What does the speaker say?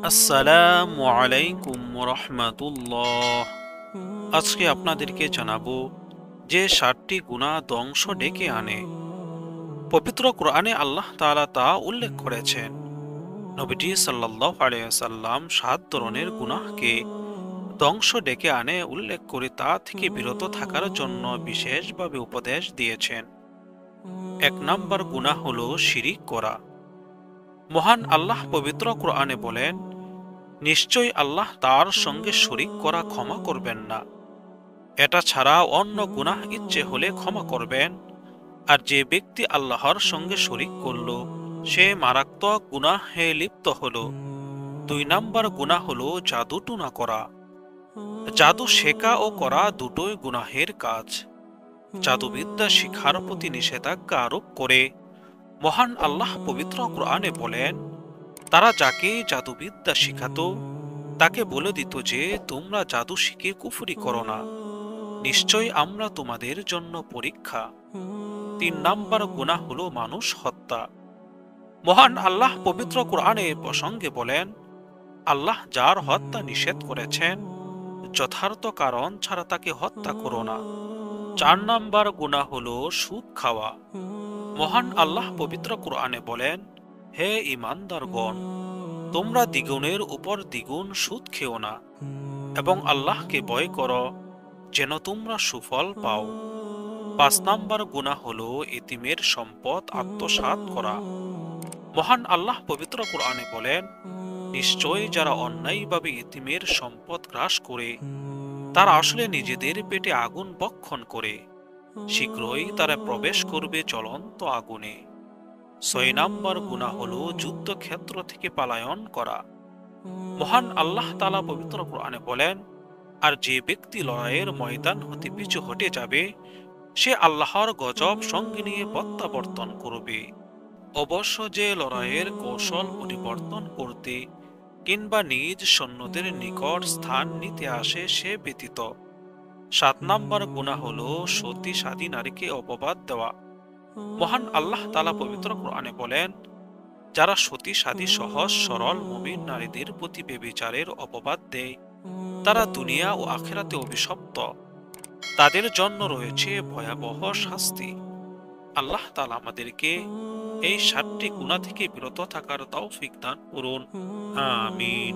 আসসালামু আলাইকুম রহমাতুল্লাহ। আজকে আপনাদেরকে জানাবো যে 7টি গুনাহ ধ্বংস ডেকে আনে। পবিত্র কোরআনে আল্লাহ তাআলা তা উল্লেখ করেছেন। নবীজি সাল্লাল্লাহু আলাইহি ওয়াসাল্লাম 7 ধরনের গুনাহকে ধ্বংস ডেকে আনে উল্লেখ করে তা থেকে বিরত থাকার জন্য বিশেষভাবে উপদেশ দিয়েছেন। 1 নম্বর গুনাহ হলো শিরিক করা। মহান আল্লাহ পবিত্র কোরআনে বলেন, নিশ্চয়ই আল্লাহ তার সঙ্গে শরিক করা ক্ষমা করবেন না। এটা ছাড়া অন্য গুনাহ ইচ্ছে হলে ক্ষমা করবেন। আর যে ব্যক্তি আল্লাহর সঙ্গে শরিক করল সে মারাত্মক গুনাহে লিপ্ত হলো। 2 নম্বর গুনাহ হলো জাদু টুনা করা। জাদু শেখা ও করা দুটোই গুনাহের কাজ। জাদুবিদ্যা শিখার প্রতি নিষেধাজ্ঞা আরোপ করে মহান আল্লাহ পবিত্র কোরআনে বলেন, তারা যাকে জাদুবিদ্যা শিখাতো তাকে বলে দিত যে তোমরা জাদু শিখে কুফরি করো না, নিশ্চয়ই আমরা তোমাদের জন্য পরীক্ষা। 3 নম্বর গুনাহ হলো মানুষ হত্যা। মহান আল্লাহ পবিত্র কোরআনে প্রসঙ্গে বলেন, আল্লাহ যার হত্যা নিষেধ করেছেন যথার্থ কারণ ছাড়া তাকে হত্যা করো না। 4 নম্বর গুনাহ হলো সুদ খাওয়া। মহান আল্লাহ পবিত্র কোরআনে বলেন, হে ঈমানদারগণ, তোমরা দ্বিগুণের উপর দ্বিগুণ সুদ খেও না এবং আল্লাহকে ভয় করো যেন তোমরা সুফল পাও। 5 নম্বর গুনাহ হলো এতিমের সম্পদ আত্মসাৎ করা। মহান আল্লাহ পবিত্র কোরআনে বলেন, নিশ্চয় যারা অন্যায়ভাবে এতিমের সম্পদ গ্রাস করে তারা আসলে নিজেদের পেটে আগুন বক্ষণ করে, শীঘ্রই তারা প্রবেশ করবে জ্বলন্ত আগুনে। 6 নম্বর গুনাহ হলো যুদ্ধক্ষেত্র থেকে পলায়ন করা। মহান আল্লাহ তাআলা পবিত্র কোরআনে বলেন, আর যে ব্যক্তি লড়াইয়ের ময়দান হতে পিছু হটে যাবে সে আল্লাহর গজব সঙ্গে নিয়ে প্রত্যাবর্তন করবে। অবশ্য যে লড়াইয়ের কৌশল পরিবর্তন করতে কিংবা নিজ সৈন্যদের নিকট স্থান নিতে আসে সে ব্যতীত। 7 নম্বর গুনাহ হলো সতী সাধী নারীকে অপবাদ দেওয়া। মহান আল্লাহ তাআলা পবিত্র কোরআনে বলেন, যারা সতী সাধী সহজ সরল মুমিন নারীদের প্রতি ব্যভিচারের অপবাদ দেয় তারা দুনিয়া ও আখিরাতে অভিশপ্ত, তাদের জন্য রয়েছে ভয়াবহ শাস্তি। আল্লাহ তাআলা আমাদেরকে এই 7টি গুনাহ থেকে বিরত থাকার তৌফিক দান করুন। আমিন।